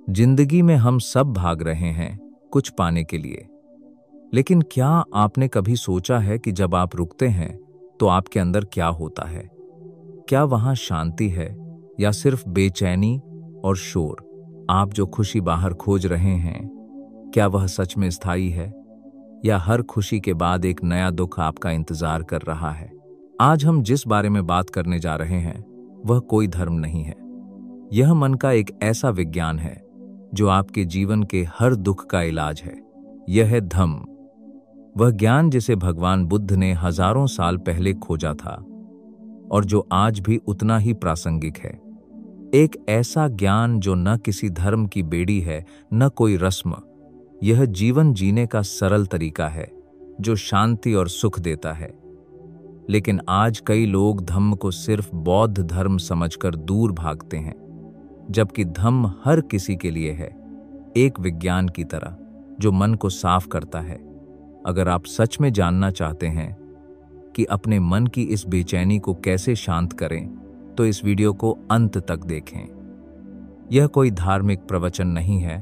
जिंदगी में हम सब भाग रहे हैं कुछ पाने के लिए, लेकिन क्या आपने कभी सोचा है कि जब आप रुकते हैं तो आपके अंदर क्या होता है? क्या वहां शांति है या सिर्फ बेचैनी और शोर? आप जो खुशी बाहर खोज रहे हैं, क्या वह सच में स्थायी है या हर खुशी के बाद एक नया दुख आपका इंतजार कर रहा है? आज हम जिस बारे में बात करने जा रहे हैं वह कोई धर्म नहीं है। यह मन का एक ऐसा विज्ञान है जो आपके जीवन के हर दुख का इलाज है। यह है धम्म, वह ज्ञान जिसे भगवान बुद्ध ने हजारों साल पहले खोजा था और जो आज भी उतना ही प्रासंगिक है। एक ऐसा ज्ञान जो न किसी धर्म की बेड़ी है, न कोई रस्म। यह जीवन जीने का सरल तरीका है जो शांति और सुख देता है। लेकिन आज कई लोग धम्म को सिर्फ बौद्ध धर्म समझकर दूर भागते हैं, जबकि धम्म हर किसी के लिए है, एक विज्ञान की तरह जो मन को साफ करता है। अगर आप सच में जानना चाहते हैं कि अपने मन की इस बेचैनी को कैसे शांत करें, तो इस वीडियो को अंत तक देखें। यह कोई धार्मिक प्रवचन नहीं है,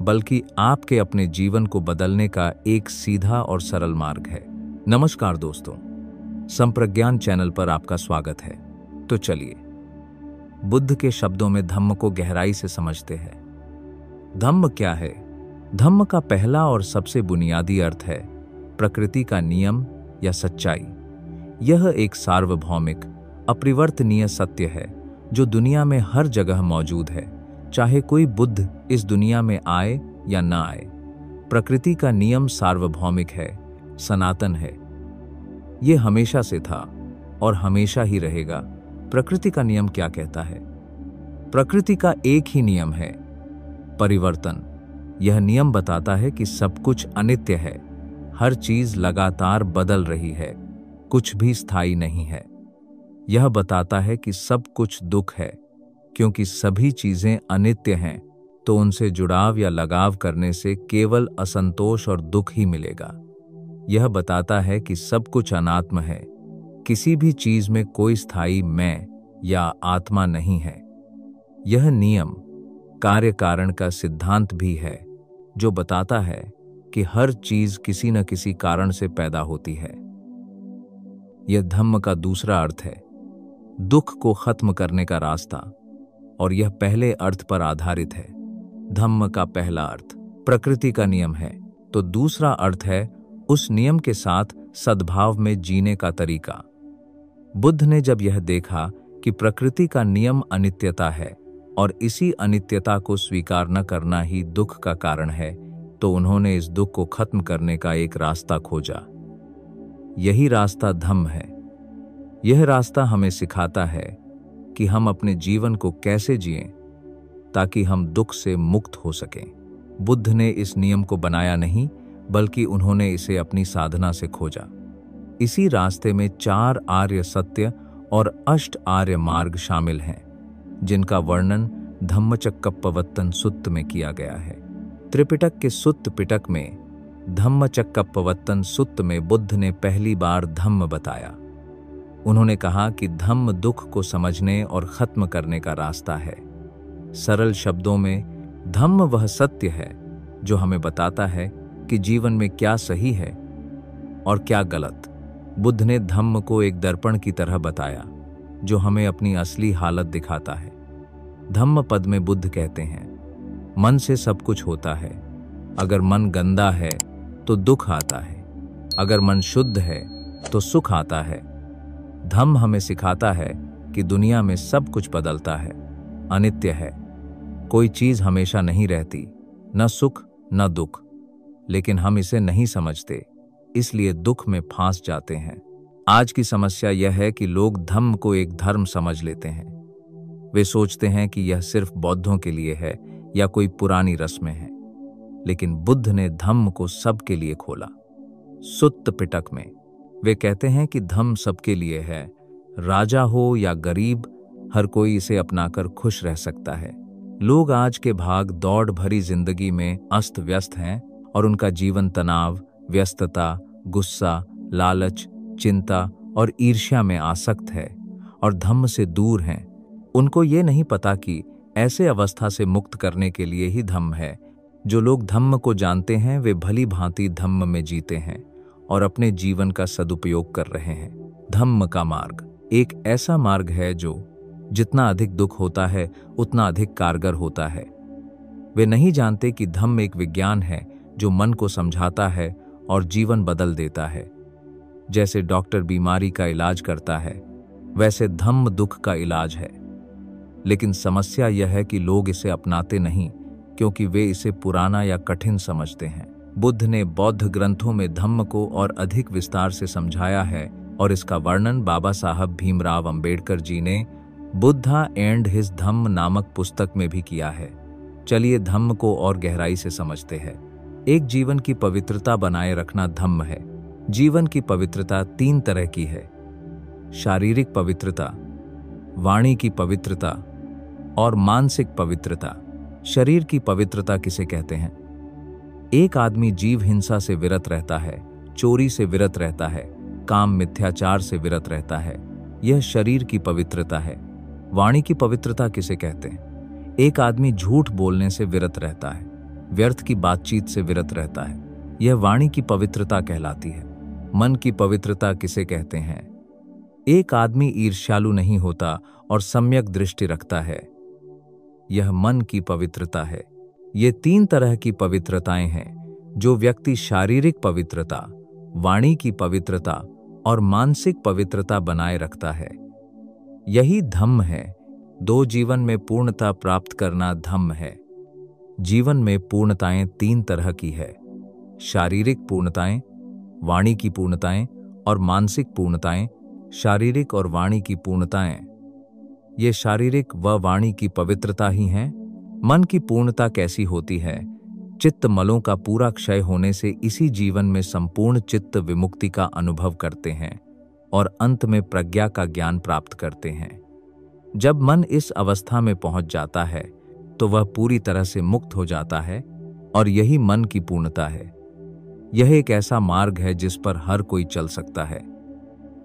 बल्कि आपके अपने जीवन को बदलने का एक सीधा और सरल मार्ग है। नमस्कार दोस्तों, संप्रज्ञान चैनल पर आपका स्वागत है। तो चलिए बुद्ध के शब्दों में धम्म को गहराई से समझते हैं। धम्म क्या है? धम्म का पहला और सबसे बुनियादी अर्थ है प्रकृति का नियम या सच्चाई। यह एक सार्वभौमिक, अपरिवर्तनीय सत्य है जो दुनिया में हर जगह मौजूद है, चाहे कोई बुद्ध इस दुनिया में आए या ना आए। प्रकृति का नियम सार्वभौमिक है, सनातन है। यह हमेशा से था और हमेशा ही रहेगा। प्रकृति का नियम क्या कहता है? प्रकृति का एक ही नियम है, परिवर्तन। यह नियम बताता है कि सब कुछ अनित्य है, हर चीज लगातार बदल रही है, कुछ भी स्थायी नहीं है। यह बताता है कि सब कुछ दुख है, क्योंकि सभी चीजें अनित्य हैं, तो उनसे जुड़ाव या लगाव करने से केवल असंतोष और दुख ही मिलेगा। यह बताता है कि सब कुछ अनात्म है, किसी भी चीज में कोई स्थायी मैं या आत्मा नहीं है। यह नियम कार्य कारण का सिद्धांत भी है, जो बताता है कि हर चीज किसी न किसी कारण से पैदा होती है। यह धम्म का दूसरा अर्थ है, दुख को खत्म करने का रास्ता, और यह पहले अर्थ पर आधारित है। धम्म का पहला अर्थ प्रकृति का नियम है, तो दूसरा अर्थ है उस नियम के साथ सद्भाव में जीने का तरीका। बुद्ध ने जब यह देखा कि प्रकृति का नियम अनित्यता है और इसी अनित्यता को स्वीकार न करना ही दुख का कारण है, तो उन्होंने इस दुख को खत्म करने का एक रास्ता खोजा। यही रास्ता धम्म है। यह रास्ता हमें सिखाता है कि हम अपने जीवन को कैसे जिएं ताकि हम दुख से मुक्त हो सकें। बुद्ध ने इस नियम को बनाया नहीं, बल्कि उन्होंने इसे अपनी साधना से खोजा। इसी रास्ते में 4 आर्य सत्य और 8 आर्य मार्ग शामिल हैं, जिनका वर्णन धम्मचक्कप्पवत्तन सुत्त में किया गया है। त्रिपिटक के सुत्त पिटक में धम्मचक्कप्पवत्तन सुत्त में बुद्ध ने पहली बार धम्म बताया। उन्होंने कहा कि धम्म दुख को समझने और खत्म करने का रास्ता है। सरल शब्दों में, धम्म वह सत्य है जो हमें बताता है कि जीवन में क्या सही है और क्या गलत। बुद्ध ने धम्म को एक दर्पण की तरह बताया, जो हमें अपनी असली हालत दिखाता है। धम्म पद में बुद्ध कहते हैं, मन से सब कुछ होता है। अगर मन गंदा है तो दुख आता है, अगर मन शुद्ध है तो सुख आता है। धम्म हमें सिखाता है कि दुनिया में सब कुछ बदलता है, अनित्य है। कोई चीज हमेशा नहीं रहती, न सुख न दुख। लेकिन हम इसे नहीं समझते, इसलिए दुख में फांस जाते हैं। आज की समस्या यह है कि लोग धम्म को एक धर्म समझ लेते हैं। वे सोचते हैं कि यह सिर्फ बौद्धों के लिए है या कोई पुरानी रस्में हैं। लेकिन बुद्ध ने धम्म को सबके लिए खोला। सुत्त पिटक में वे कहते हैं कि धम्म सबके लिए है। राजा हो या गरीब, हर कोई इसे अपनाकर खुश रह सकता है। लोग आज के भाग दौड़ भरी जिंदगी में अस्त व्यस्त हैं और उनका जीवन तनाव, व्यस्तता, गुस्सा, लालच, चिंता और ईर्ष्या में आसक्त है और धम्म से दूर हैं। उनको ये नहीं पता कि ऐसे अवस्था से मुक्त करने के लिए ही धम्म है। जो लोग धम्म को जानते हैं वे भली भांति धम्म में जीते हैं और अपने जीवन का सदुपयोग कर रहे हैं। धम्म का मार्ग एक ऐसा मार्ग है जो जितना अधिक दुख होता है उतना अधिक कारगर होता है। वे नहीं जानते कि धम्म एक विज्ञान है जो मन को समझाता है और जीवन बदल देता है। जैसे डॉक्टर बीमारी का इलाज करता है, वैसे धम्म दुख का इलाज है। लेकिन समस्या यह है कि लोग इसे अपनाते नहीं, क्योंकि वे इसे पुराना या कठिन समझते हैं। बुद्ध ने बौद्ध ग्रंथों में धम्म को और अधिक विस्तार से समझाया है और इसका वर्णन बाबा साहब भीमराव अंबेडकर जी ने बुद्धा एंड हिज धम्म नामक पुस्तक में भी किया है। चलिए धम्म को और गहराई से समझते हैं। एक जीवन की पवित्रता बनाए रखना धम्म है। जीवन की पवित्रता 3 तरह की है: शारीरिक पवित्रता, वाणी की पवित्रता और मानसिक पवित्रता। शरीर की पवित्रता किसे कहते हैं? एक आदमी जीव हिंसा से विरत रहता है, चोरी से विरत रहता है, काम मिथ्याचार से विरत रहता है। यह शरीर की पवित्रता है। वाणी की पवित्रता किसे कहते हैं? एक आदमी झूठ बोलने से विरत रहता है, व्यर्थ की बातचीत से विरत रहता है। यह वाणी की पवित्रता कहलाती है। मन की पवित्रता किसे कहते हैं? एक आदमी ईर्ष्यालु नहीं होता और सम्यक दृष्टि रखता है। यह मन की पवित्रता है। ये 3 तरह की पवित्रताएं हैं। जो व्यक्ति शारीरिक पवित्रता, वाणी की पवित्रता और मानसिक पवित्रता बनाए रखता है, यही धम्म है। 2 जीवन में पूर्णता प्राप्त करना धम्म है। जीवन में पूर्णताएं 3 तरह की है: शारीरिक पूर्णताएं, वाणी की पूर्णताएं और मानसिक पूर्णताएं। शारीरिक और वाणी की पूर्णताएं, ये शारीरिक व वाणी की पवित्रता ही हैं। मन की पूर्णता कैसी होती है? चित्त मलों का पूरा क्षय होने से इसी जीवन में संपूर्ण चित्त विमुक्ति का अनुभव करते हैं और अंत में प्रज्ञा का ज्ञान प्राप्त करते हैं। जब मन इस अवस्था में पहुंच जाता है तो वह पूरी तरह से मुक्त हो जाता है और यही मन की पूर्णता है। यह एक ऐसा मार्ग है जिस पर हर कोई चल सकता है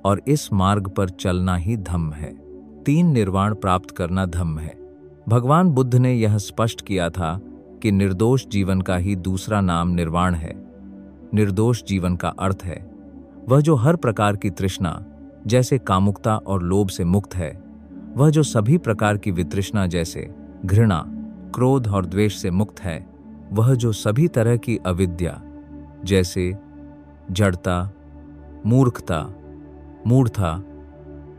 और इस मार्ग पर चलना ही धम्म है। 3 निर्वाण प्राप्त करना धम्म है। भगवान बुद्ध ने यह स्पष्ट किया था कि निर्दोष जीवन का ही दूसरा नाम निर्वाण है। निर्दोष जीवन का अर्थ है वह जो हर प्रकार की तृष्णा जैसे कामुकता और लोभ से मुक्त है, वह जो सभी प्रकार की वितृष्णा जैसे घृणा, क्रोध और द्वेष से मुक्त है, वह जो सभी तरह की अविद्या जैसे जड़ता, मूर्खता, मूढ़ता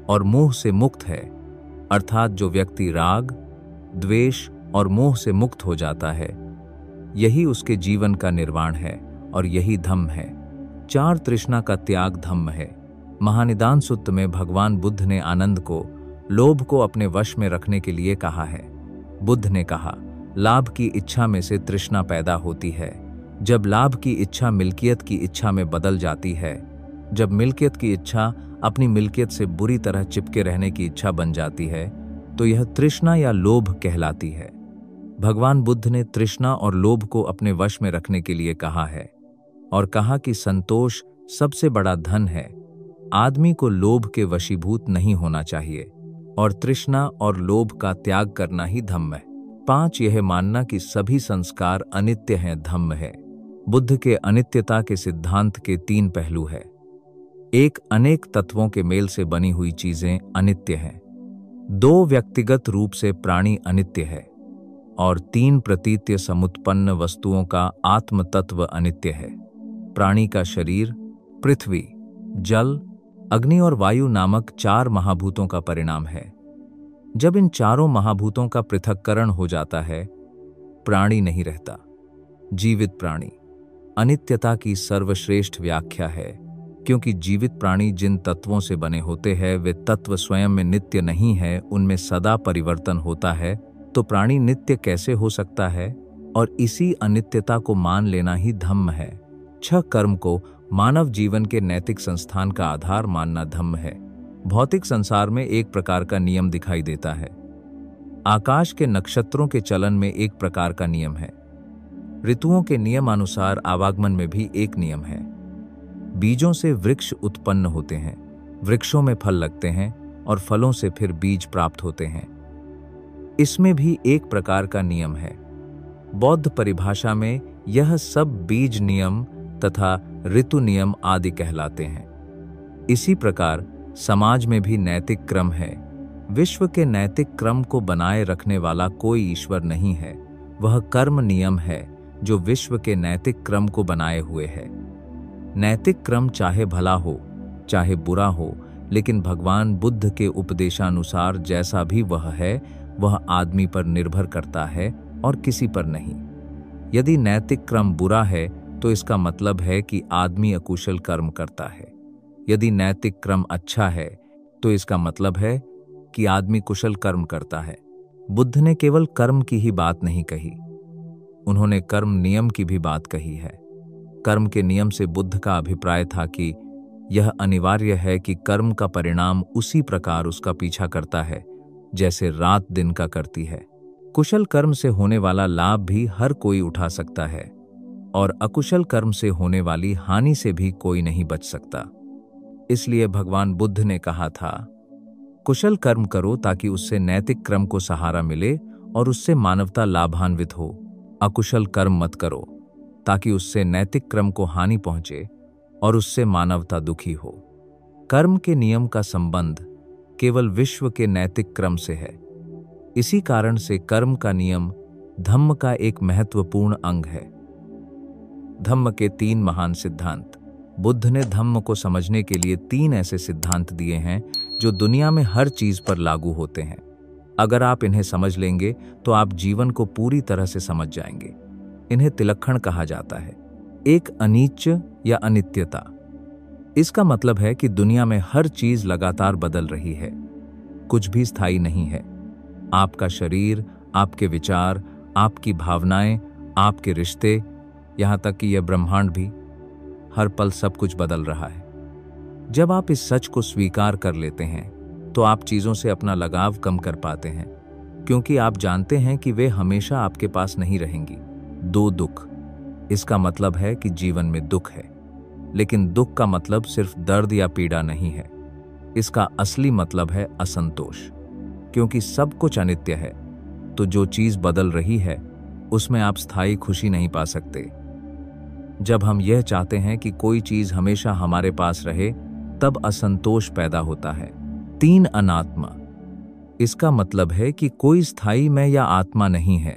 और मोह से मुक्त है। अर्थात जो व्यक्ति राग, द्वेष और मोह से मुक्त हो जाता है, यही उसके जीवन का निर्वाण है और यही धम्म है। 4 तृष्णा का त्याग धम्म है। महानिदान सूत्र में भगवान बुद्ध ने आनंद को, लोभ को अपने वश में रखने के लिए कहा है। बुद्ध ने कहा, लाभ की इच्छा में से तृष्णा पैदा होती है। जब लाभ की इच्छा मिल्कियत की इच्छा में बदल जाती है, जब मिल्कियत की इच्छा अपनी मिल्कियत से बुरी तरह चिपके रहने की इच्छा बन जाती है, तो यह तृष्णा या लोभ कहलाती है। भगवान बुद्ध ने तृष्णा और लोभ को अपने वश में रखने के लिए कहा है और कहा कि संतोष सबसे बड़ा धन है। आदमी को लोभ के वशीभूत नहीं होना चाहिए और तृष्णा और लोभ का त्याग करना ही धम्म है। 5 यह मानना कि सभी संस्कार अनित्य हैं धम्म है। बुद्ध के अनित्यता के सिद्धांत के 3 पहलू है। 1, अनेक तत्वों के मेल से बनी हुई चीजें अनित्य हैं। 2, व्यक्तिगत रूप से प्राणी अनित्य है और 3, प्रतीत्य समुत्पन्न वस्तुओं का आत्म तत्व अनित्य है। प्राणी का शरीर पृथ्वी, जल, अग्नि और वायु नामक 4 महाभूतों का परिणाम है। जब इन चारों महाभूतों का पृथक्करण हो जाता है, प्राणी नहीं रहता। जीवित प्राणी अनित्यता की सर्वश्रेष्ठ व्याख्या है, क्योंकि जीवित प्राणी जिन तत्वों से बने होते हैं वे तत्व स्वयं में नित्य नहीं है, उनमें सदा परिवर्तन होता है। तो प्राणी नित्य कैसे हो सकता है? और इसी अनित्यता को मान लेना ही धम्म है। 6 कर्म को मानव जीवन के नैतिक संस्थान का आधार मानना धम्म है। भौतिक संसार में एक प्रकार का नियम दिखाई देता है। आकाश के नक्षत्रों के चलन में एक प्रकार का नियम है। ऋतुओं के नियमानुसार आवागमन में भी एक नियम है। बीजों से वृक्ष उत्पन्न होते हैं, वृक्षों में फल लगते हैं और फलों से फिर बीज प्राप्त होते हैं। इसमें भी एक प्रकार का नियम है। बौद्ध परिभाषा में यह सब बीज नियम तथा ऋतु नियम आदि कहलाते हैं। इसी प्रकार समाज में भी नैतिक क्रम है। विश्व के नैतिक क्रम को बनाए रखने वाला कोई ईश्वर नहीं है, वह कर्म नियम है जो विश्व के नैतिक क्रम को बनाए हुए है। नैतिक क्रम चाहे भला हो चाहे बुरा हो, लेकिन भगवान बुद्ध के उपदेशानुसार जैसा भी वह है वह आदमी पर निर्भर करता है और किसी पर नहीं। यदि नैतिक क्रम बुरा है तो इसका मतलब है कि आदमी अकुशल कर्म करता है। यदि नैतिक क्रम अच्छा है तो इसका मतलब है कि आदमी कुशल कर्म करता है। बुद्ध ने केवल कर्म की ही बात नहीं कही, उन्होंने कर्म नियम की भी बात कही है। कर्म के नियम से बुद्ध का अभिप्राय था कि यह अनिवार्य है कि कर्म का परिणाम उसी प्रकार उसका पीछा करता है जैसे रात दिन का करती है। कुशल कर्म से होने वाला लाभ भी हर कोई उठा सकता है और अकुशल कर्म से होने वाली हानि से भी कोई नहीं बच सकता। इसलिए भगवान बुद्ध ने कहा था, कुशल कर्म करो ताकि उससे नैतिक क्रम को सहारा मिले और उससे मानवता लाभान्वित हो। अकुशल कर्म मत करो ताकि उससे नैतिक क्रम को हानि पहुंचे और उससे मानवता दुखी हो। कर्म के नियम का संबंध केवल विश्व के नैतिक क्रम से है। इसी कारण से कर्म का नियम धम्म का एक महत्वपूर्ण अंग है। धम्म के 3 महान सिद्धांत। बुद्ध ने धम्म को समझने के लिए 3 ऐसे सिद्धांत दिए हैं जो दुनिया में हर चीज पर लागू होते हैं। अगर आप इन्हें समझ लेंगे तो आप जीवन को पूरी तरह से समझ जाएंगे। इन्हें तिलक्षण कहा जाता है। एक अनित्य या अनित्यता। इसका मतलब है कि दुनिया में हर चीज लगातार बदल रही है, कुछ भी स्थायी नहीं है। आपका शरीर, आपके विचार, आपकी भावनाएं, आपके रिश्ते, यहां तक कि यह ब्रह्मांड भी, हर पल सब कुछ बदल रहा है। जब आप इस सच को स्वीकार कर लेते हैं तो आप चीजों से अपना लगाव कम कर पाते हैं, क्योंकि आप जानते हैं कि वे हमेशा आपके पास नहीं रहेंगी। 2 दुख। इसका मतलब है कि जीवन में दुख है, लेकिन दुख का मतलब सिर्फ दर्द या पीड़ा नहीं है। इसका असली मतलब है असंतोष, क्योंकि सब कुछ अनित्य है, तो जो चीज बदल रही है उसमें आप स्थायी खुशी नहीं पा सकते। जब हम यह चाहते हैं कि कोई चीज हमेशा हमारे पास रहे, तब असंतोष पैदा होता है। 3 अनात्मा। इसका मतलब है कि कोई स्थायी मैं या आत्मा नहीं है।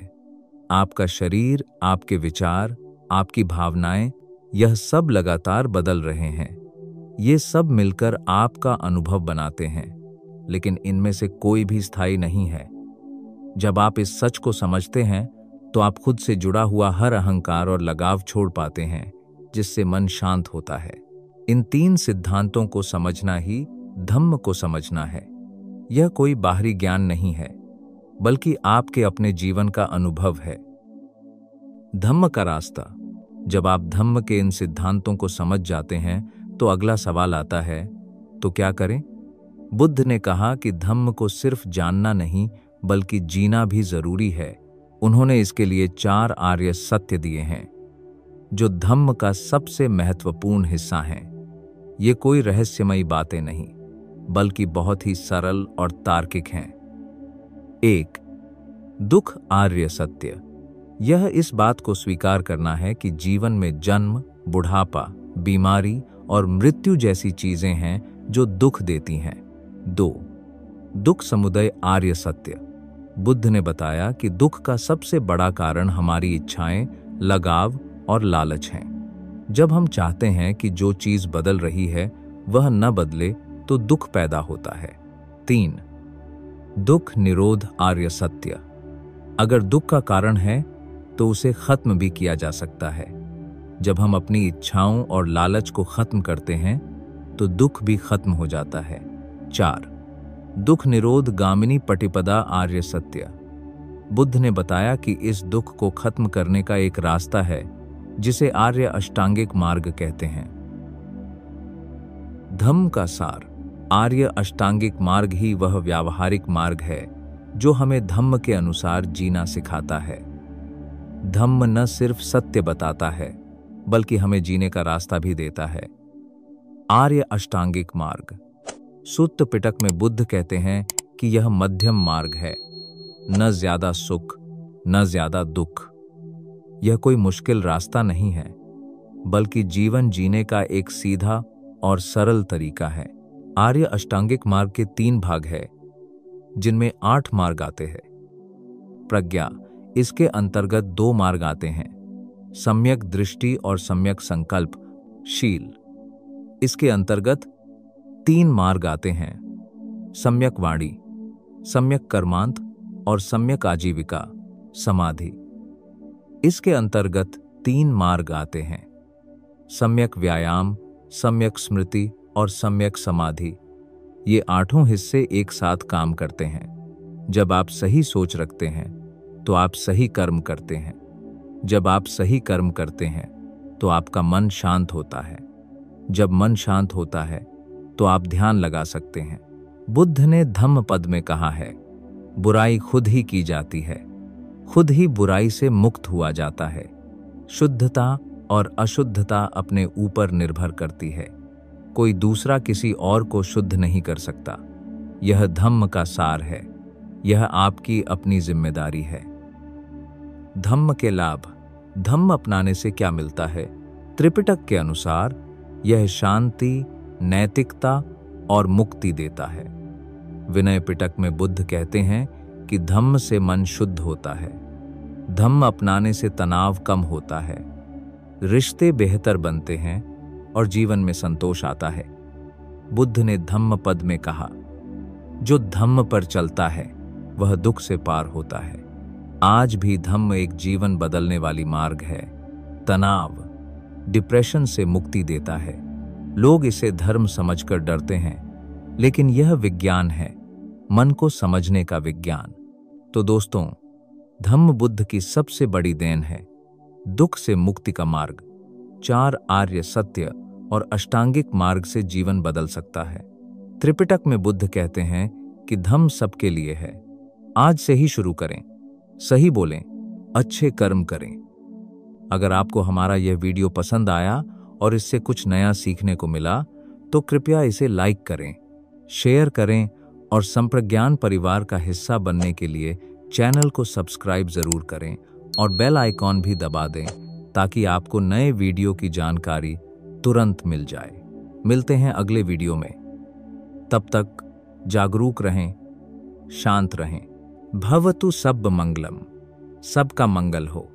आपका शरीर, आपके विचार, आपकी भावनाएं, यह सब लगातार बदल रहे हैं। ये सब मिलकर आपका अनुभव बनाते हैं, लेकिन इनमें से कोई भी स्थायी नहीं है। जब आप इस सच को समझते हैं तो आप खुद से जुड़ा हुआ हर अहंकार और लगाव छोड़ पाते हैं, जिससे मन शांत होता है। इन 3 सिद्धांतों को समझना ही धम्म को समझना है। यह कोई बाहरी ज्ञान नहीं है, बल्कि आपके अपने जीवन का अनुभव है। धम्म का रास्ता। जब आप धम्म के इन सिद्धांतों को समझ जाते हैं तो अगला सवाल आता है, तो क्या करें? बुद्ध ने कहा कि धम्म को सिर्फ जानना नहीं बल्कि जीना भी जरूरी है। उन्होंने इसके लिए 4 आर्य सत्य दिए हैं, जो धम्म का सबसे महत्वपूर्ण हिस्सा हैं। ये कोई रहस्यमयी बातें नहीं, बल्कि बहुत ही सरल और तार्किक हैं। 1. दुख आर्य सत्य। यह इस बात को स्वीकार करना है कि जीवन में जन्म, बुढ़ापा, बीमारी और मृत्यु जैसी चीजें हैं जो दुख देती हैं। 2. दुख समुदय आर्य सत्य। बुद्ध ने बताया कि दुख का सबसे बड़ा कारण हमारी इच्छाएं, लगाव और लालच हैं। जब हम चाहते हैं कि जो चीज बदल रही है वह न बदले तो दुख पैदा होता है। 3. दुख निरोध आर्य सत्य। अगर दुख का कारण है तो उसे खत्म भी किया जा सकता है। जब हम अपनी इच्छाओं और लालच को खत्म करते हैं तो दुख भी खत्म हो जाता है। 4. दुख निरोध गामिनी पटिपदा आर्य सत्य। बुद्ध ने बताया कि इस दुख को खत्म करने का एक रास्ता है जिसे आर्य अष्टांगिक मार्ग कहते हैं। धम्म का सार। आर्य अष्टांगिक मार्ग ही वह व्यावहारिक मार्ग है जो हमें धम्म के अनुसार जीना सिखाता है। धम्म न सिर्फ सत्य बताता है बल्कि हमें जीने का रास्ता भी देता है। आर्य अष्टांगिक मार्ग। सुत्त पिटक में बुद्ध कहते हैं कि यह मध्यम मार्ग है। न ज्यादा सुख न ज्यादा दुख। यह कोई मुश्किल रास्ता नहीं है, बल्कि जीवन जीने का एक सीधा और सरल तरीका है। आर्य अष्टांगिक मार्ग के 3 भाग है, जिनमें 8 मार्ग आते हैं। प्रज्ञा, इसके अंतर्गत 2 मार्ग आते हैं, सम्यक दृष्टि और सम्यक संकल्प। शील, इसके अंतर्गत 3 मार्ग आते हैं, सम्यक वाणी, सम्यक कर्मांत और सम्यक आजीविका। समाधि, इसके अंतर्गत 3 मार्ग आते हैं, सम्यक व्यायाम, सम्यक स्मृति और सम्यक समाधि। ये 8 हिस्से एक साथ काम करते हैं। जब आप सही सोच रखते हैं तो आप सही कर्म करते हैं। जब आप सही कर्म करते हैं तो आपका मन शांत होता है। जब मन शांत होता है तो आप ध्यान लगा सकते हैं। बुद्ध ने धम्म पद में कहा है, बुराई खुद ही की जाती है, खुद ही बुराई से मुक्त हुआ जाता है। शुद्धता और अशुद्धता अपने ऊपर निर्भर करती है। कोई दूसरा किसी और को शुद्ध नहीं कर सकता। यह धम्म का सार है। यह आपकी अपनी जिम्मेदारी है। धम्म के लाभ। धम्म अपनाने से क्या मिलता है? त्रिपिटक के अनुसार यह शांति, नैतिकता और मुक्ति देता है। विनय पिटक में बुद्ध कहते हैं कि धम्म से मन शुद्ध होता है। धम्म अपनाने से तनाव कम होता है, रिश्ते बेहतर बनते हैं और जीवन में संतोष आता है। बुद्ध ने धम्म पद में कहा, जो धम्म पर चलता है वह दुख से पार होता है। आज भी धम्म एक जीवन बदलने वाली मार्ग है। तनाव, डिप्रेशन से मुक्ति देता है। लोग इसे धर्म समझकर डरते हैं, लेकिन यह विज्ञान है, मन को समझने का विज्ञान। तो दोस्तों, धम्म बुद्ध की सबसे बड़ी देन है। दुख से मुक्ति का मार्ग। 4 आर्य सत्य और अष्टांगिक मार्ग से जीवन बदल सकता है। त्रिपिटक में बुद्ध कहते हैं कि धम्म सबके लिए है। आज से ही शुरू करें, सही बोलें, अच्छे कर्म करें। अगर आपको हमारा यह वीडियो पसंद आया और इससे कुछ नया सीखने को मिला तो कृपया इसे लाइक करें, शेयर करें और संप्रज्ञान परिवार का हिस्सा बनने के लिए चैनल को सब्सक्राइब जरूर करें और बेल आइकॉन भी दबा दें ताकि आपको नए वीडियो की जानकारी तुरंत मिल जाए। मिलते हैं अगले वीडियो में। तब तक जागरूक रहें, शांत रहें। भवतु सब मंगलम, सबका मंगल हो।